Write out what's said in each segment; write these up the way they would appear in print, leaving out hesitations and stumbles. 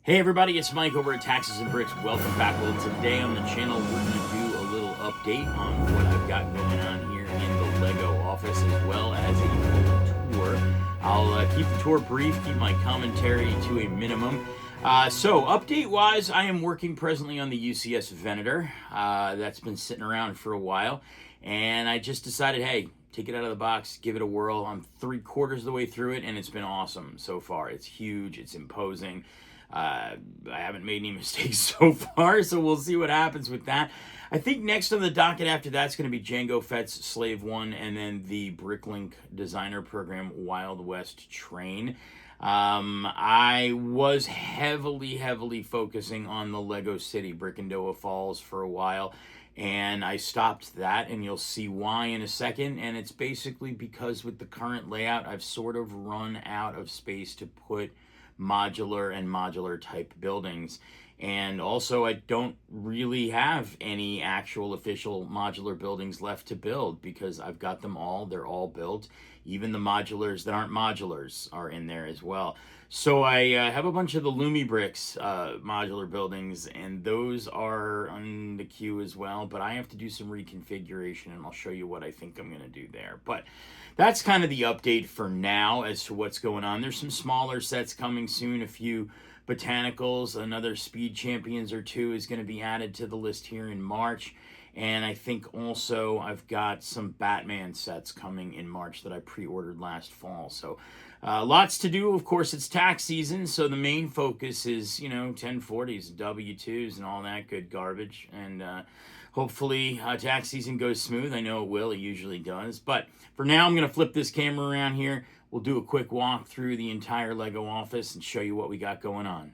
Hey everybody, it's Mike over at Taxes and Bricks. Welcome back. Well, today on the channel, we're going to do a little update on what I've got going on here in the Lego office, as well as a full tour. I'll keep the tour brief, keep my commentary to a minimum. So, update-wise, I am working presently on the UCS Venator. That's been sitting around for a while, and I just decided, hey, take it out of the box, give it a whirl. I'm 3/4 of the way through it, and it's been awesome so far. It's huge, it's imposing. I haven't made any mistakes so far, so we'll see what happens with that. I think next on the docket after that's going to be Django Fett's Slave 1, and then the Bricklink designer program Wild West Train. I was heavily focusing on the Lego City Brickandoa Falls for a while, and I stopped that, and you'll see why in a second. And it's basically because with the current layout, I've sort of run out of space to put modular and modular type buildings, and also I don't really have any actual official modular buildings left to build because I've got them all. They're all built. Even the modulars that aren't modulars are in there as well. So I have a bunch of the Lumibricks modular buildings, and those are on the queue as well, but I have to do some reconfiguration, and I'll show you what I think I'm going to do there. But that's kind of the update for now as to what's going on. There's some smaller sets coming soon, a few Botanicals, another Speed Champions or two is going to be added to the list here in March. And I think also I've got some Batman sets coming in March that I pre-ordered last fall. So lots to do. Of course, it's tax season, so the main focus is, 1040s, W-2s, and all that good garbage. And hopefully tax season goes smooth. I know it will. It usually does. But for now, I'm going to flip this camera around here. We'll do a quick walk through the entire Lego office and show you what we got going on.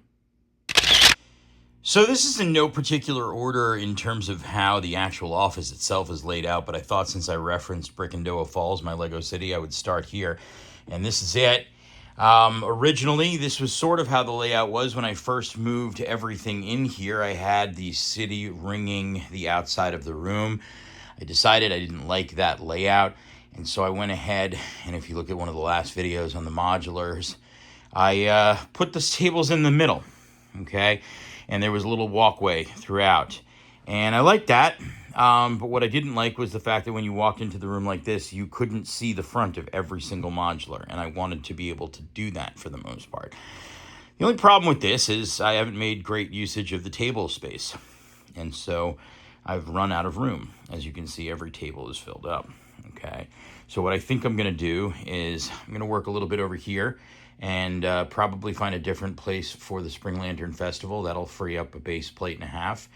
So this is in no particular order in terms of how the actual office itself is laid out, but I thought since I referenced Brickandoa Falls, my Lego City, I would start here. And this is it. Originally, this was sort of how the layout was when I first moved everything in here. I had the city ringing the outside of the room. I decided I didn't like that layout, and so I went ahead, and if you look at one of the last videos on the modulars, I put the tables in the middle, okay? And there was a little walkway throughout. And I liked that, but what I didn't like was the fact that when you walked into the room like this, you couldn't see the front of every single modular, and I wanted to be able to do that for the most part. The only problem with this is I haven't made great usage of the table space, and so I've run out of room. As you can see, every table is filled up, okay? So what I think I'm going to do is I'm going to work a little bit over here and probably find a different place for the Spring Lantern Festival. That'll free up a base plate and a half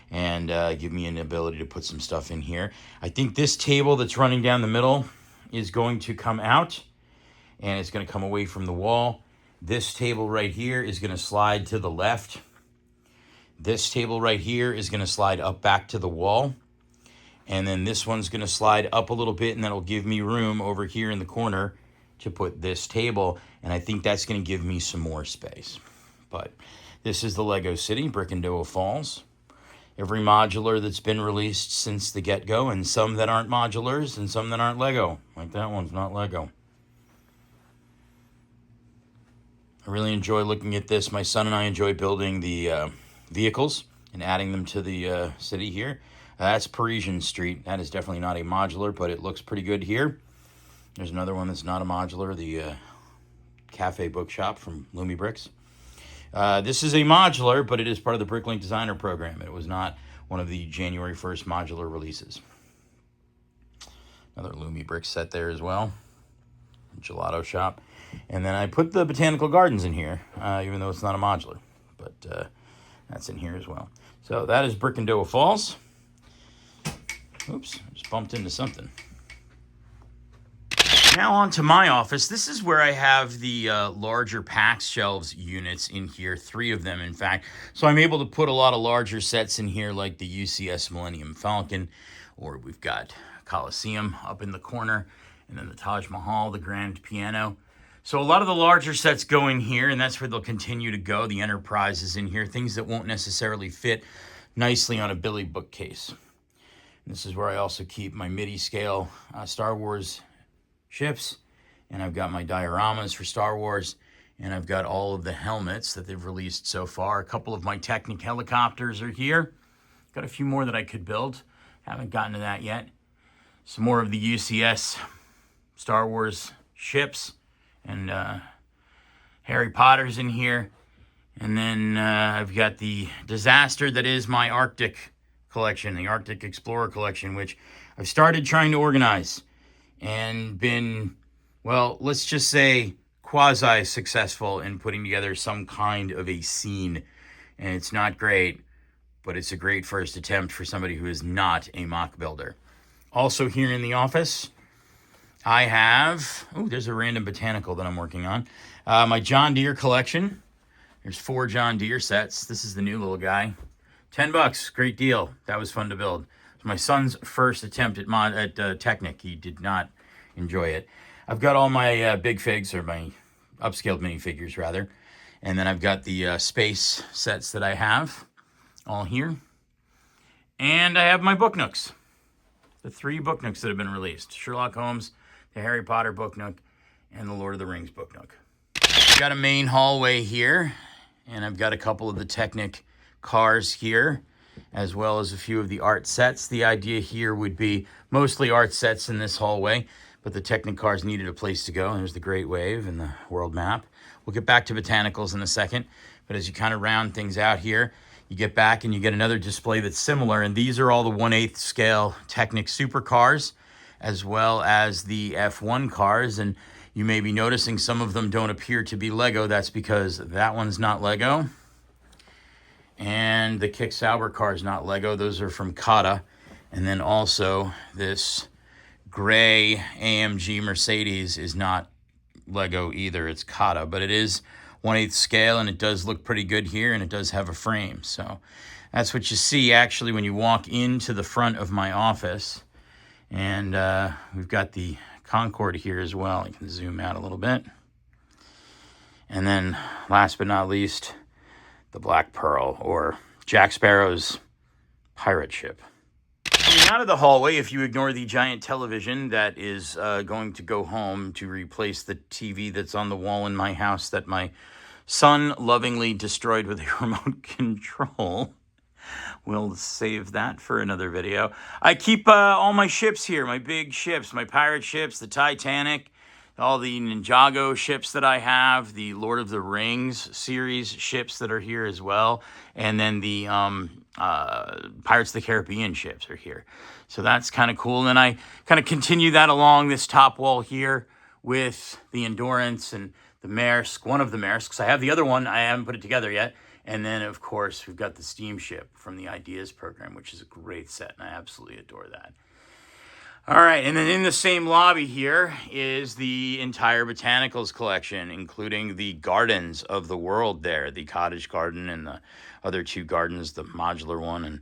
and give me an ability to put some stuff in here. I think this table that's running down the middle is going to come out, and it's going to come away from the wall. This table right here is going to slide to the left. This table right here is going to slide up back to the wall. And then this one's going to slide up a little bit, and that'll give me room over here in the corner to put this table, and I think that's going to give me some more space. But this is the Lego City, Brickandoa Falls. Every modular that's been released since the get-go, and some that aren't modulars and some that aren't Lego. Like that one's not Lego. I really enjoy looking at this. My son and I enjoy building the vehicles and adding them to the city here. That's Parisian Street. That is definitely not a modular, but it looks pretty good here. There's another one that's not a modular, the Cafe Bookshop from Lumibricks. This is a modular, but it is part of the Bricklink Designer Program. It was not one of the January 1st modular releases. Another Lumibricks set there as well. Gelato shop. And then I put the Botanical Gardens in here, even though it's not a modular. But that's in here as well. So that is Brickandoa Falls. Oops, I just bumped into something. Now on to my office. This is where I have the larger PAX shelves units in here, 3 of them in fact. So I'm able to put a lot of larger sets in here like the UCS Millennium Falcon, or we've got Coliseum up in the corner, and then the Taj Mahal, the Grand Piano. So a lot of the larger sets go in here, and that's where they'll continue to go. The Enterprise is in here, things that won't necessarily fit nicely on a Billy bookcase. And this is where I also keep my MIDI scale Star Wars ships, and I've got my dioramas for Star Wars, And I've got all of the helmets that they've released so far. A couple of my Technic helicopters are here. Got a few more that I could build. Haven't gotten to that yet. Some more of the UCS Star Wars ships. And Harry Potter's in here. And then I've got the disaster that is my Arctic collection, the Arctic Explorer collection, which I've started trying to organize and been, well, let's just say quasi-successful in putting together some kind of a scene. And it's not great, but it's a great first attempt for somebody who is not a mock builder. Also here in the office, I have, there's a random Botanical that I'm working on. My John Deere collection. There's 4 John Deere sets. This is the new little guy. $10, great deal. That was fun to build. It was my son's first attempt at Technic. He did not enjoy it. I've got all my big figs, or my upscaled minifigures rather. And then I've got the space sets that I have all here. And I have my book nooks. The 3 book nooks that have been released. Sherlock Holmes, the Harry Potter book nook, and the Lord of the Rings book nook. I've got a main hallway here, and I've got a couple of the Technic cars here, as well as a few of the art sets. The idea here would be mostly art sets in this hallway, but the Technic cars needed a place to go. There's the Great Wave and the world map. We'll get back to Botanicals in a second, but as you kind of round things out here, you get back and you get another display that's similar, and these are all the 1/8 scale Technic supercars, as well as the F1 cars, and you may be noticing some of them don't appear to be Lego. That's because that one's not Lego, and the Kick Sauber car is not Lego. Those are from Kata, and then also this gray AMG Mercedes is not Lego either. It's Kata, but it is 1/8 scale, and it does look pretty good here, and it does have a frame. So that's what you see actually when you walk into the front of my office. And we've got the Concorde here as well. You can zoom out a little bit. And then last but not least, the Black Pearl, or Jack Sparrow's pirate ship. Coming out of the hallway, if you ignore the giant television that is going to go home to replace the TV that's on the wall in my house that my son lovingly destroyed with a remote control. We'll save that for another video. I keep all my ships here, my big ships, my pirate ships, the Titanic, all the Ninjago ships that I have, the Lord of the Rings series ships that are here as well, and then the Pirates of the Caribbean ships are here. So that's kind of cool. And then I kind of continue that along this top wall here with the Endurance and the Maersk, one of the Maersks. I have the other one. I haven't put it together yet. And then, of course, we've got the Steamship from the Ideas program, which is a great set, and I absolutely adore that. All right, and then in the same lobby here is the entire Botanicals collection, including the gardens of the world there, the cottage garden and the other 2 gardens, the modular one and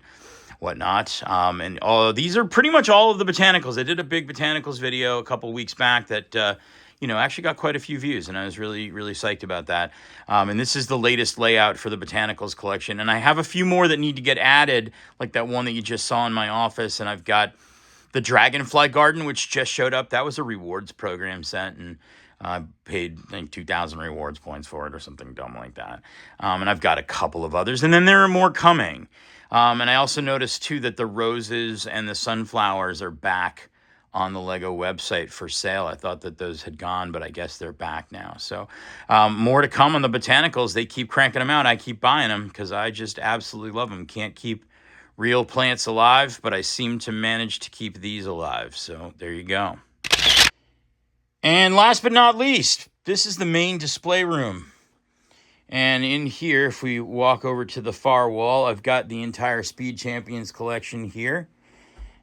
whatnot. And all these are pretty much all of the Botanicals. I did a big Botanicals video a couple weeks back that actually got quite a few views, and I was really, really psyched about that. And this is the latest layout for the Botanicals collection. And I have a few more that need to get added, like that one that you just saw in my office. And I've got the Dragonfly Garden, which just showed up. That was a rewards program set, and I paid, I think, 2,000 rewards points for it or something dumb like that. And I've got a couple of others, and then there are more coming. And I also noticed, too, that the roses and the sunflowers are back on the Lego website for sale. I thought that those had gone, but I guess they're back now. So more to come on the Botanicals. They keep cranking them out. I keep buying them because I just absolutely love them. Can't keep real plants alive, but I seem to manage to keep these alive. So there you go. And last but not least, this is the main display room. And in here, if we walk over to the far wall, I've got the entire Speed Champions collection here.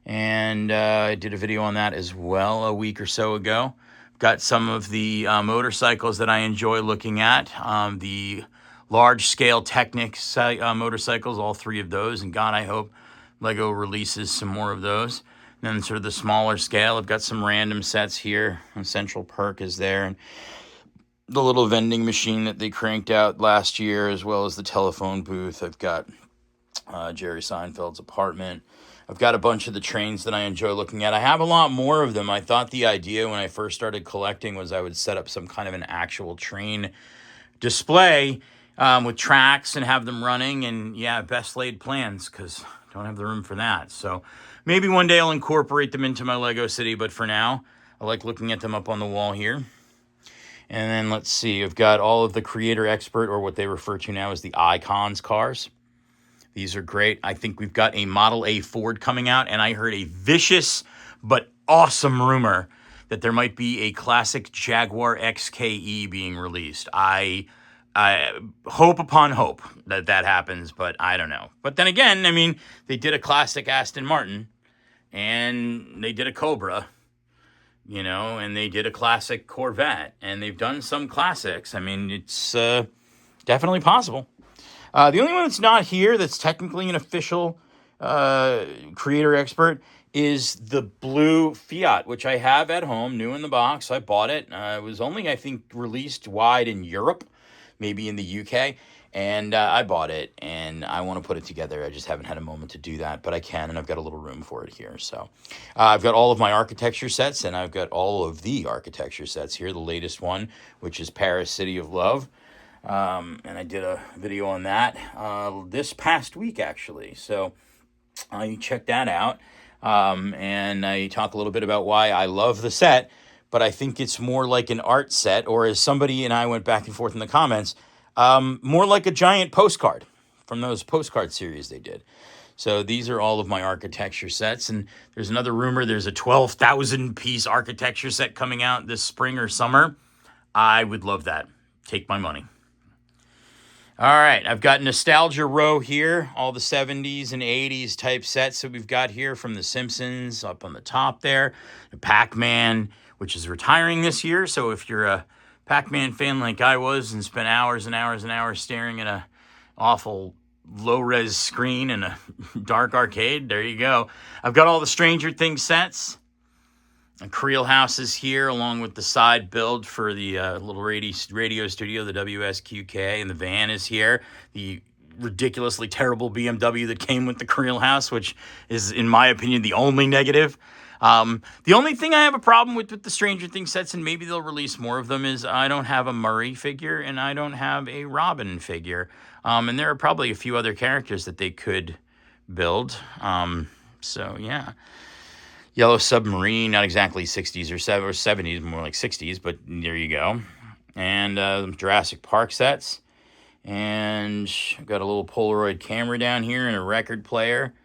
And I did a video on that as well a week or so ago. Got some of the motorcycles that I enjoy looking at. The large-scale Technic motorcycles, all 3 of those. And God, I hope Lego releases some more of those. And then sort of the smaller scale, I've got some random sets here. And Central Perk is there. And the little vending machine that they cranked out last year, as well as the telephone booth. I've got Jerry Seinfeld's apartment. I've got a bunch of the trains that I enjoy looking at. I have a lot more of them. I thought the idea when I first started collecting was I would set up some kind of an actual train display with tracks and have them running. And yeah, best laid plans because I don't have the room for that. So maybe one day I'll incorporate them into my Lego City. But for now, I like looking at them up on the wall here. And then let's see, I've got all of the Creator Expert, or what they refer to now as the Icons cars. These are great. I think we've got a Model A Ford coming out, and I heard a vicious but awesome rumor that there might be a classic Jaguar XKE being released. I hope upon hope that happens, but I don't know. But then again, I mean, they did a classic Aston Martin, and they did a Cobra, you know, and they did a classic Corvette, and they've done some classics. I mean, it's definitely possible. The only one that's not here that's technically an official Creator Expert is the blue Fiat, which I have at home, new in the box. I bought it. It was only, I think, released wide in Europe, maybe in the UK. And I bought it, and I want to put it together. I just haven't had a moment to do that, but I can, and I've got a little room for it here. So I've got all of my architecture sets, and I've got all of the architecture sets here. The latest one, which is Paris City of Love. And I did a video on that this past week, actually. So you check that out. And I talk a little bit about why I love the set, but I think it's more like an art set, or as somebody and I went back and forth in the comments, more like a giant postcard from those postcard series they did. So these are all of my architecture sets. And there's another rumor, there's a 12,000 piece architecture set coming out this spring or summer. I would love that. Take my money. All right, I've got Nostalgia Row here, all the 70s and 80s type sets that we've got here from The Simpsons up on the top there. Pac-Man, which is retiring this year, so if you're a Pac-Man fan like I was and spent hours and hours and hours staring at a awful low-res screen in a dark arcade, there you go. I've got all the Stranger Things sets. And Creel House is here, along with the side build for the little radio studio, the WSQK, and the van is here. The ridiculously terrible BMW that came with the Creel House, which is, in my opinion, the only negative. The only thing I have a problem with the Stranger Things sets, and maybe they'll release more of them, is I don't have a Murray figure and I don't have a Robin figure. And there are probably a few other characters that they could build. So, yeah. Yellow Submarine, not exactly 60s or 70s, more like 60s, but there you go. And Jurassic Park sets. And I've got a little Polaroid camera down here and a record player.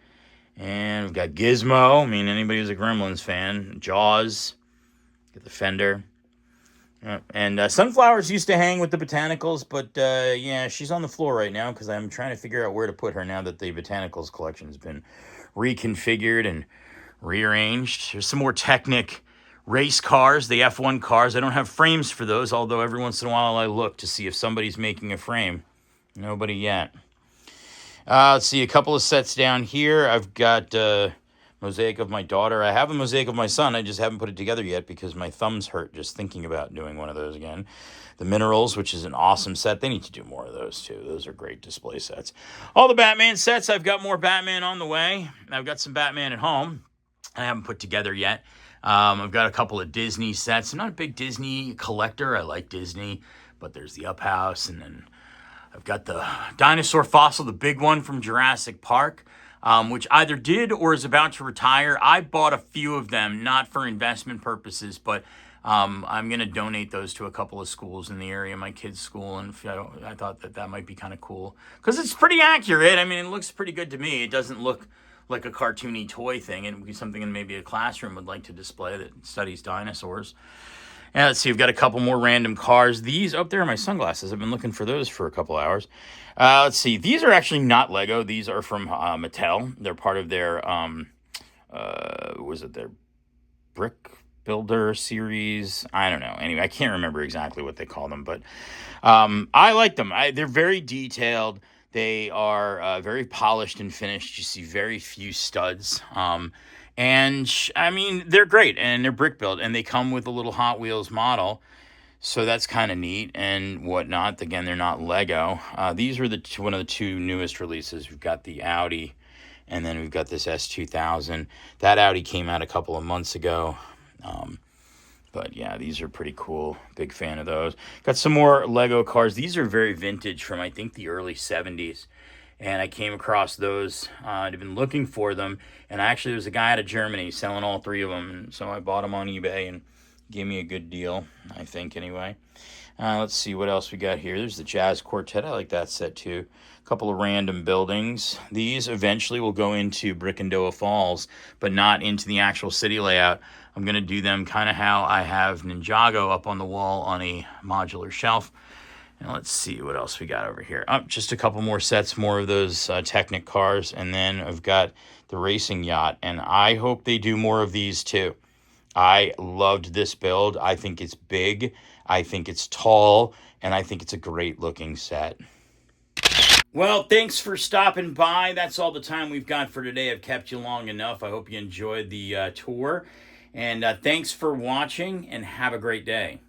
And we've got Gizmo. I mean, anybody who's a Gremlins fan. Jaws. Get the Fender. And Sunflowers used to hang with the Botanicals, but yeah, she's on the floor right now because I'm trying to figure out where to put her now that the Botanicals collection has been reconfigured and rearranged. There's some more Technic race cars, the F1 cars. I don't have frames for those, although every once in a while I look to see if somebody's making a frame. Nobody yet. Let's see, a couple of sets down here. I've got Mosaic of my daughter. I have a Mosaic of my son. I just haven't put it together yet because my thumbs hurt just thinking about doing one of those again. The Minerals, which is an awesome set. They need to do more of those, too. Those are great display sets. All the Batman sets. I've got more Batman on the way. I've got some Batman at home I haven't put together yet. I've got a couple of Disney sets. I'm not a big Disney collector. I like Disney, but there's the Up House, and then I've got the dinosaur fossil, the big one from Jurassic Park, which either did or is about to retire. I bought a few of them, not for investment purposes, but I'm going to donate those to a couple of schools in the area, my kids' school, and I thought that might be kind of cool because it's pretty accurate. I mean, it looks pretty good to me. It doesn't look like a cartoony toy thing. It would be something in maybe a classroom would like to display that studies dinosaurs. And let's see, we've got a couple more random cars. These up there are my sunglasses. I've been looking for those for a couple hours. Let's see, these are actually not Lego. These are from Mattel. They're part of their, their Brick Builder series? I don't know. Anyway, I can't remember exactly what they call them, but I like them. They're very detailed. They are very polished and finished. You see very few studs. And, I mean, they're great, and they're brick built, and they come with a little Hot Wheels model, so that's kind of neat and whatnot. Again, they're not Lego. These are one of the two newest releases. We've got the Audi, and then we've got this S2000. That Audi came out a couple of months ago. But yeah, these are pretty cool. Big fan of those. Got some more Lego cars. These are very vintage from, I think, the early 70s. And I came across those. I'd been looking for them. And actually, there was a guy out of Germany selling all three of them. And so I bought them on eBay and gave me a good deal, I think, anyway. Let's see what else we got here. There's the Jazz Quartet. I like that set too. A couple of random buildings. These eventually will go into Brickandoa Falls, but not into the actual city layout. I'm going to do them kind of how I have Ninjago up on the wall on a modular shelf. And let's see what else we got over here. Just a couple more sets, more of those Technic cars. And then I've got the racing yacht. And I hope they do more of these too. I loved this build. I think it's big. I think it's tall. And I think it's a great looking set. Well, thanks for stopping by. That's all the time we've got for today. I've kept you long enough. I hope you enjoyed the tour. And thanks for watching and have a great day.